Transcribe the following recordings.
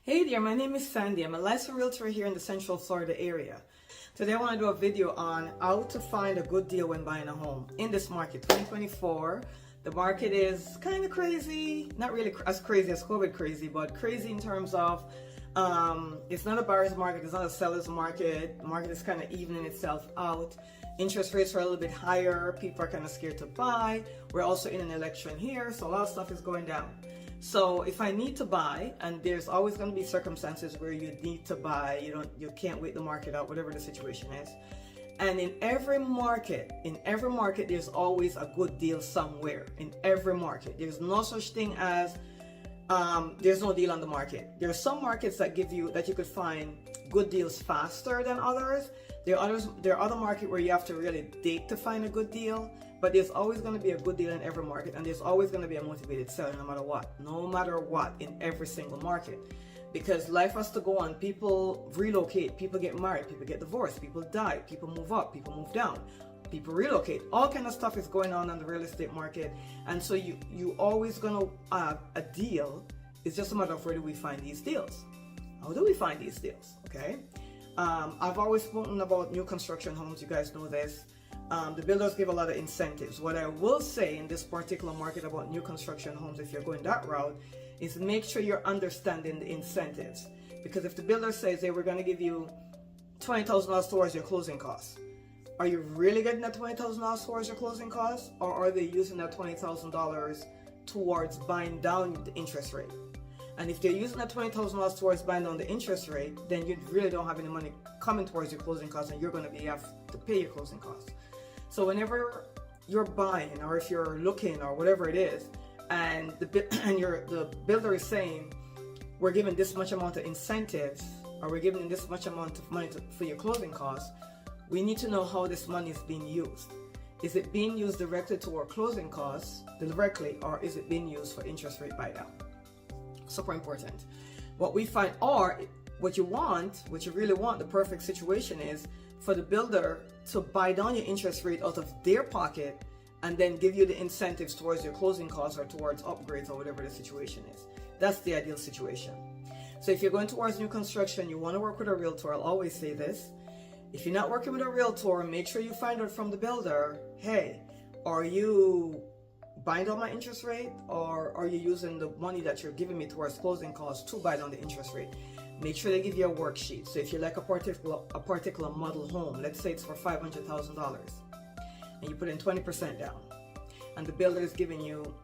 Hey there, my name is Sandy. I'm a licensed realtor here in the Central Florida area. Today I want to do a video on how to find a good deal when buying a home in this market. 2024, the market is kind of crazy, not really as crazy as COVID crazy, but crazy in terms of it's not a buyer's market, it's not a seller's market. The market is kind of evening itself out. Interest rates are a little bit higher. People are kind of scared to buy. We're also in an election here, so a lot of stuff is going down. So if I need to buy, and there's always going to be circumstances where you need to buy, you can't wait the market out, whatever the situation is. And in every market, there's always a good deal somewhere. In every market, there's no such thing as there's no deal on the market. There are some markets that you could find good deals faster than others. There are other markets where you have to really dig to find a good deal. But there's always going to be a good deal in every market, and there's always going to be a motivated seller no matter what in every single market. Because life has to go on. People relocate, people get married, people get divorced, people die, people move up, people move down, people relocate. All kind of stuff is going on the real estate market, and so you always going to have a deal. It's just a matter of where do we find these deals. How do we find these deals? Okay, I've always spoken about new construction homes. You guys know this. The builders give a lot of incentives. What I will say in this particular market about new construction homes, if you're going that route, is make sure you're understanding the incentives. Because if the builder says, hey, we're going to give you $20,000 towards your closing costs, are you really getting that $20,000 towards your closing costs? Or are they using that $20,000 towards buying down the interest rate? And if they're using that $20,000 towards buying down the interest rate, then you really don't have any money coming towards your closing costs, and you're going to have to pay your closing costs. So whenever you're buying, or if you're looking, or whatever it is, and the builder is saying, we're giving this much amount of incentives, or we're giving this much amount of money for your closing costs, we need to know how this money is being used. Is it being used directly to our closing costs, directly, or is it being used for interest rate buy down? Super important. What we find, or what you really want, the perfect situation is for the builder to buy down your interest rate out of their pocket and then give you the incentives towards your closing costs or towards upgrades or whatever the situation is. That's the ideal situation. So if you're going towards new construction, you want to work with a realtor. I'll always say this. If you're not working with a realtor, make sure you find out from the builder, hey, are you buying down my interest rate, or are you using the money that you're giving me towards closing costs to buy down the interest rate? Make sure they give you a worksheet. So if you like a particular model home, let's say it's for $500,000, and you put in 20% down, and the builder is giving you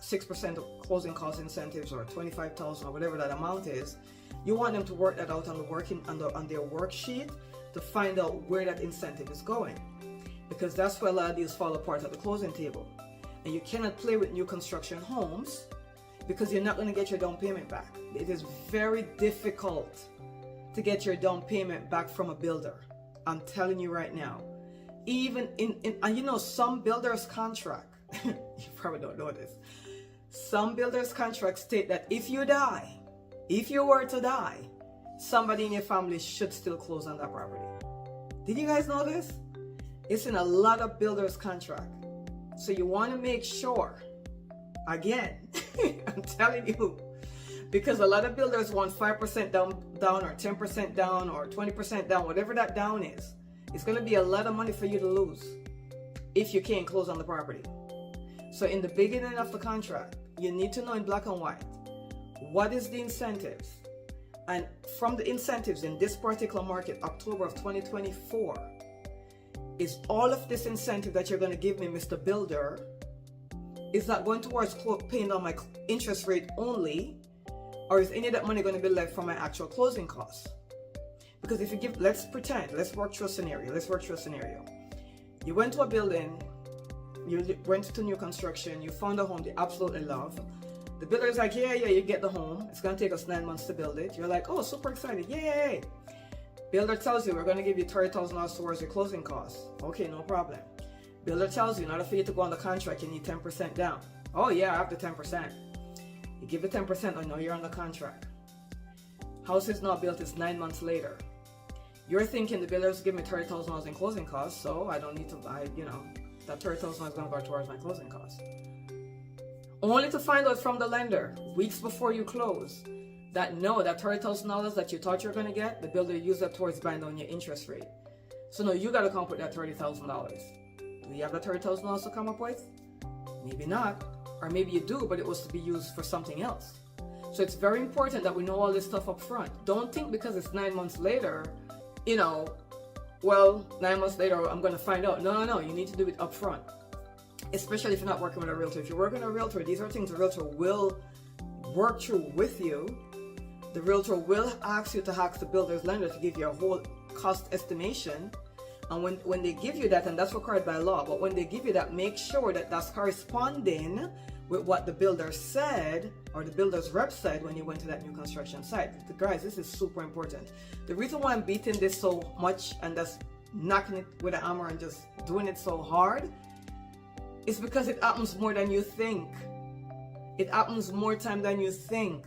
6% of closing cost incentives, or $25,000, or whatever that amount is, you want them to work that out on their worksheet to find out where that incentive is going, because that's where a lot of deals fall apart at the closing table. And you cannot play with new construction homes because you're not going to get your down payment back. It is very difficult to get your down payment back from a builder. I'm telling you right now. Even and some builders' contract, you probably don't know this, some builders' contracts state that if you were to die, somebody in your family should still close on that property. Did you guys know this? It's in a lot of builders' contract. So you want to make sure, again, I'm telling you, because a lot of builders want 5% down or 10% down or 20% down, whatever that down is. It's going to be a lot of money for you to lose if you can't close on the property. So in the beginning of the contract, you need to know in black and white, what is the incentives? And from the incentives in this particular market, October of 2024, is all of this incentive that you're going to give me, Mr. Builder, is that going towards paying down my interest rate only, or is any of that money going to be left from my actual closing costs? Because if you give, let's work through a scenario. You went to a building, you went to new construction, you found a home you absolutely love. The builder is like, yeah, you get the home. It's going to take us 9 months to build it. You're like, oh, super excited. Yay. Builder tells you, we're going to give you $30,000 towards your closing costs. Okay, no problem. Builder tells you, in order for you to go on the contract, you need 10% down. Oh yeah, I have the 10%. You give the 10%, I know you're on the contract. House is not built, it's 9 months later. You're thinking the builder's give me $30,000 in closing costs, so I don't need to buy, that $30,000 is going to go towards my closing costs. Only to find out from the lender, weeks before you close, that know that $30,000 that you thought you were going to get, the builder used that towards buying down your interest rate. So no, you got to come up with that $30,000. Do you have that $30,000 to come up with? Maybe not. Or maybe you do, but it was to be used for something else. So it's very important that we know all this stuff up front. Don't think because it's 9 months later, well, 9 months later, I'm going to find out. No, you need to do it up front. Especially if you're not working with a realtor. If you're working with a realtor, these are things a realtor will work through with you. The realtor will ask you to ask the builder's lender to give you a whole cost estimation. And when they give you that, and that's required by law, but when they give you that, make sure that that's corresponding with what the builder said or the builder's rep said when you went to that new construction site. Guys, this is super important. The reason why I'm beating this so much and just knocking it with a hammer and just doing it so hard is because it happens more than you think. It happens more time than you think.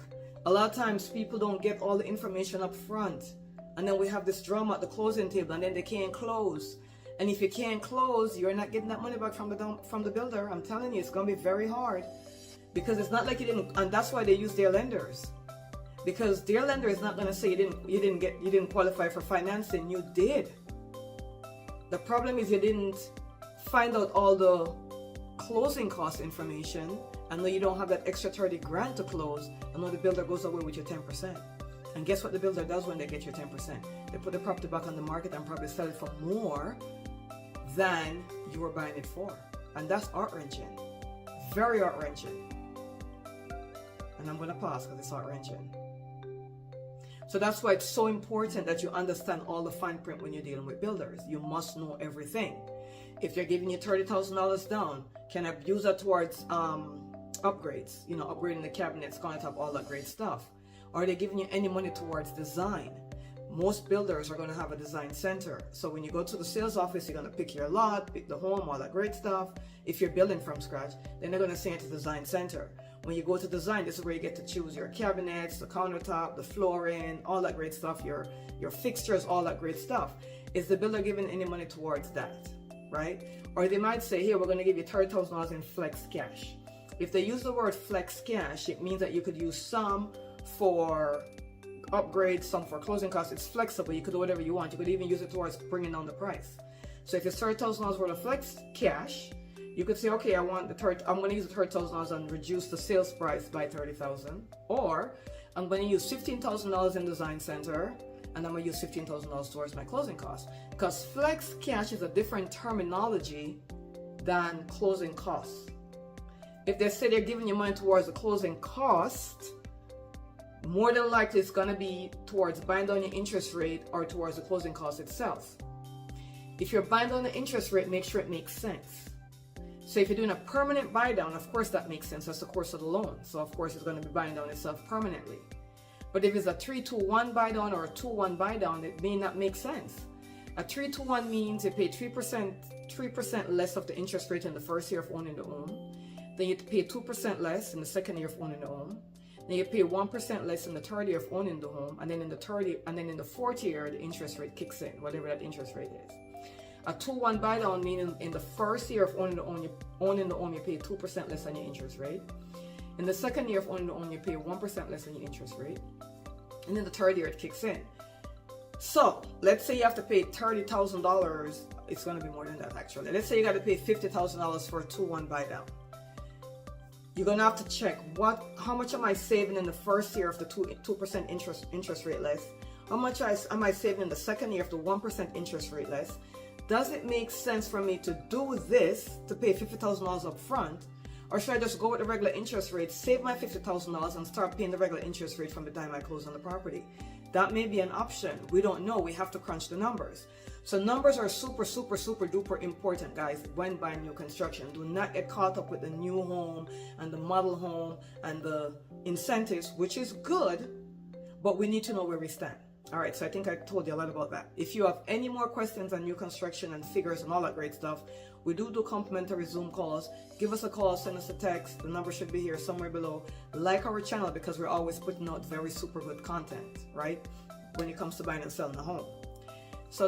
A lot of times people don't get all the information up front. And then we have this drama at the closing table, and then they can't close. And if you can't close, you're not getting that money back from the builder. I'm telling you, it's going to be very hard. Because it's not like you didn't, and that's why they use their lenders. Because their lender is not going to say you didn't qualify for financing. You did. The problem is you didn't find out all the closing cost information, and though you don't have that extra 30 grand to close, and though the builder goes away with your 10%. And guess what the builder does when they get your 10%? They put the property back on the market and probably sell it for more than you were buying it for. And that's heart-wrenching. Very heart-wrenching. And I'm going to pause because it's heart-wrenching. So that's why it's so important that you understand all the fine print when you're dealing with builders. You must know everything. If they're giving you $30,000 down, can I use that towards upgrades? Upgrading the cabinets, countertop, all that great stuff. Are they giving you any money towards design? Most builders are going to have a design center. So when you go to the sales office, you're going to pick your lot, pick the home, all that great stuff. If you're building from scratch, then they're going to send you to the design center. When you go to design, this is where you get to choose your cabinets, the countertop, the flooring, all that great stuff, your fixtures, all that great stuff. Is the builder giving any money towards that, right? Or they might say, here, we're going to give you $30,000 in flex cash. If they use the word flex cash, it means that you could use some for upgrades, some for closing costs. It's flexible. You could do whatever you want. You could even use it towards bringing down the price. So if it's $30,000 worth of flex cash, you could say, okay, I'm going to use the $30,000 and reduce the sales price by $30,000. Or I'm going to use $15,000 in design center, and I'm going to use $15,000 towards my closing costs. Because flex cash is a different terminology than closing costs. If they say they're giving you money towards the closing cost, more than likely it's going to be towards buying down your interest rate or towards the closing cost itself. If you're buying down the interest rate, make sure it makes sense. So if you're doing a permanent buy down, of course that makes sense. That's the course of the loan. So of course it's going to be buying down itself permanently. But if it's a 3-2-1 buy down or a 2-1 buy down, it may not make sense. A 3-2-1 means you pay 3% less of the interest rate in the first year of owning the home. Then you pay 2% less in the second year of owning the home. Then you pay 1% less in the third year of owning the home, and then in the fourth year, the interest rate kicks in, whatever that interest rate is. A 2-1 buy down meaning in the first year of owning the home, you pay 2% less on your interest rate. In the second year of owning the home, you pay 1% less on your interest rate, and in the third year, it kicks in. So let's say you have to pay $30,000. It's going to be more than that actually. Let's say you got to pay $50,000 for a 2-1 buy down. You're going to have to check how much am I saving in the first year of the 2% interest rate less? How much am I saving in the second year of the 1% interest rate less? Does it make sense for me to do this, to pay $50,000 up front? Or should I just go with the regular interest rate, save my $50,000 and start paying the regular interest rate from the time I close on the property? That may be an option. We don't know. We have to crunch the numbers. So numbers are super, super, super duper important, guys, when buying new construction. Do not get caught up with the new home and the model home and the incentives, which is good, but we need to know where we stand. All right, so I think I told you a lot about that. If you have any more questions on new construction and figures and all that great stuff, we do complimentary Zoom calls. Give us a call, send us a text. The number should be here somewhere below. Like our channel because we're always putting out very super good content, right? When it comes to buying and selling a home. So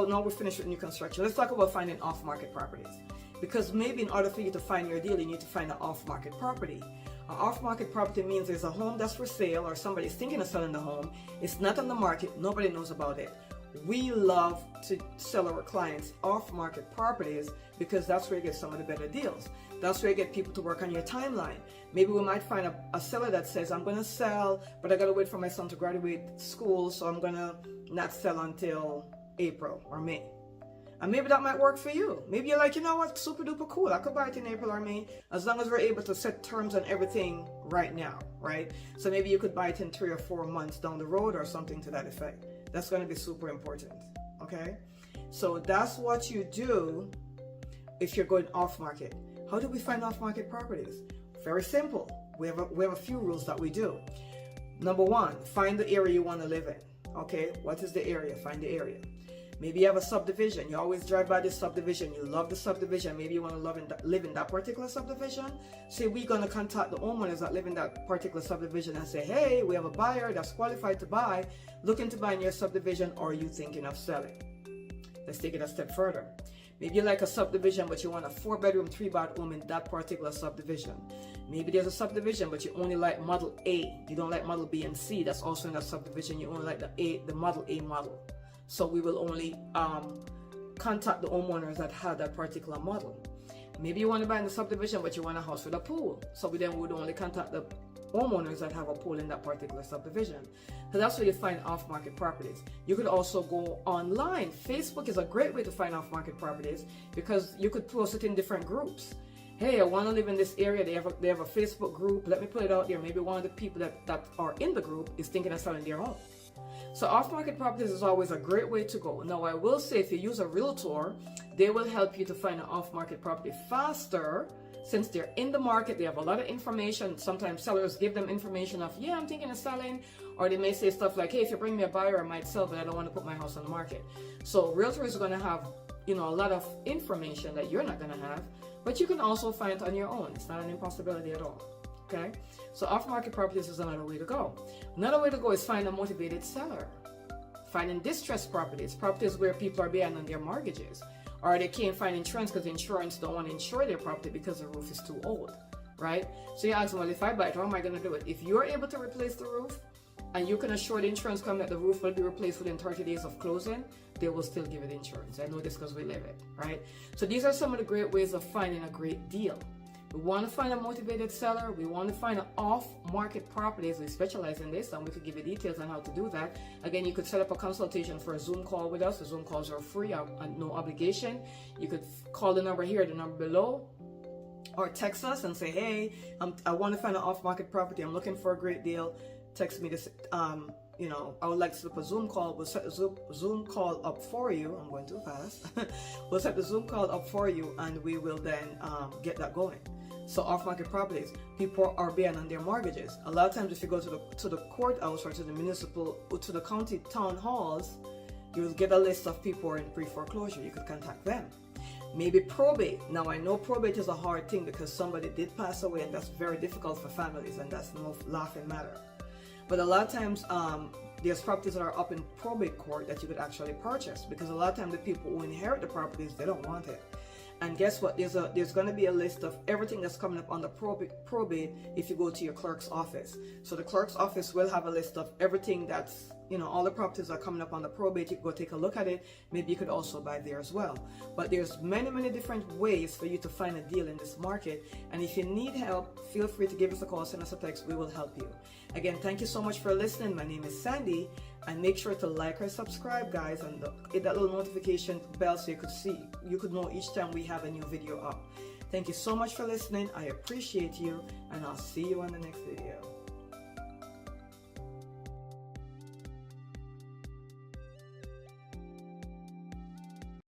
now we're finished with new construction. Let's talk about finding off-market properties. Because maybe in order for you to find your deal, you need to find an off-market property. An off-market property means there's a home that's for sale or somebody's thinking of selling the home. It's not on the market. Nobody knows about it. We love to sell our clients off-market properties because that's where you get some of the better deals. That's where you get people to work on your timeline. Maybe we might find a seller that says, I'm going to sell, but I got to wait for my son to graduate school, so I'm going to not sell until April or May. And maybe that might work for you. Maybe you're like, you know what, super duper cool. I could buy it in April or May, as long as we're able to set terms on everything right now, right? So maybe you could buy it in 3 or 4 months down the road or something to that effect. That's going to be super important, okay? So that's what you do if you're going off market. How do we find off market properties? Very simple. We have a few rules that we do. Number one, find the area you want to live in, okay? What is the area? Find the area. Maybe you have a subdivision. You always drive by this subdivision. You love the subdivision. Maybe you want to live in that particular subdivision. So we're going to contact the homeowners that live in that particular subdivision and say, hey, we have a buyer that's qualified to buy, looking to buy in your subdivision, or are you thinking of selling? Let's take it a step further. Maybe you like a subdivision, but you want a 4-bedroom, 3-bathroom in that particular subdivision. Maybe there's a subdivision, but you only like model A. You don't like model B and C. That's also in that subdivision. You only like the model A model. So we will only contact the homeowners that have that particular model. Maybe you want to buy in the subdivision, but you want a house with a pool. So we then would only contact the homeowners that have a pool in that particular subdivision. So that's where you find off-market properties. You could also go online. Facebook is a great way to find off-market properties because you could post it in different groups. Hey, I want to live in this area. They have a Facebook group. Let me put it out there. Maybe one of the people that are in the group is thinking of selling their home. So off-market properties is always a great way to go. Now, I will say if you use a realtor, they will help you to find an off-market property faster since they're in the market. They have a lot of information. Sometimes sellers give them information of, yeah, I'm thinking of selling. Or they may say stuff like, hey, if you bring me a buyer, I might sell, but I don't want to put my house on the market. So realtors are going to have, a lot of information that you're not going to have, but you can also find it on your own. It's not an impossibility at all. Okay, so off-market properties is another way to go. Another way to go is find a motivated seller. Finding distressed properties where people are behind on their mortgages, or they can't find insurance because insurance don't want to insure their property because the roof is too old, right? So you ask them, well, if I buy it, how am I going to do it? If you're able to replace the roof and you can assure the insurance company that the roof will be replaced within 30 days of closing, they will still give it insurance. I know this because we live it, right? So these are some of the great ways of finding a great deal. We want to find a motivated seller. We want to find an off-market properties. We specialize in this, and we could give you details on how to do that. Again, you could set up a consultation for a Zoom call with us. The Zoom calls are free and no obligation. You could call the number here, the number below, or text us and say, hey, I want to find an off-market property. I'm looking for a great deal. Text me this, I would like to set up a Zoom call. We'll set a Zoom call up for you. I'm going too fast. We'll set the Zoom call up for you, and we will then get that going. So off-market properties, people are behind on their mortgages. A lot of times if you go to the courthouse or to the county town halls, you'll get a list of people who are in pre-foreclosure. You could contact them. Maybe probate. Now I know probate is a hard thing because somebody did pass away, and that's very difficult for families, and that's no laughing matter. But a lot of times there's properties that are up in probate court that you could actually purchase, because a lot of times the people who inherit the properties, they don't want it. And guess what? There's going to be a list of everything that's coming up on the probate if you go to your clerk's office. So the clerk's office will have a list of everything that's, all the properties are coming up on the probate. You can go take a look at it. Maybe you could also buy there as well. But there's many, many different ways for you to find a deal in this market. And if you need help, feel free to give us a call, send us a text. We will help you. Again, thank you so much for listening. My name is Sandy. And make sure to like or subscribe, guys, and hit that little notification bell so you could know each time we have a new video up. Thank you so much for listening. I appreciate you, and I'll see you on the next video.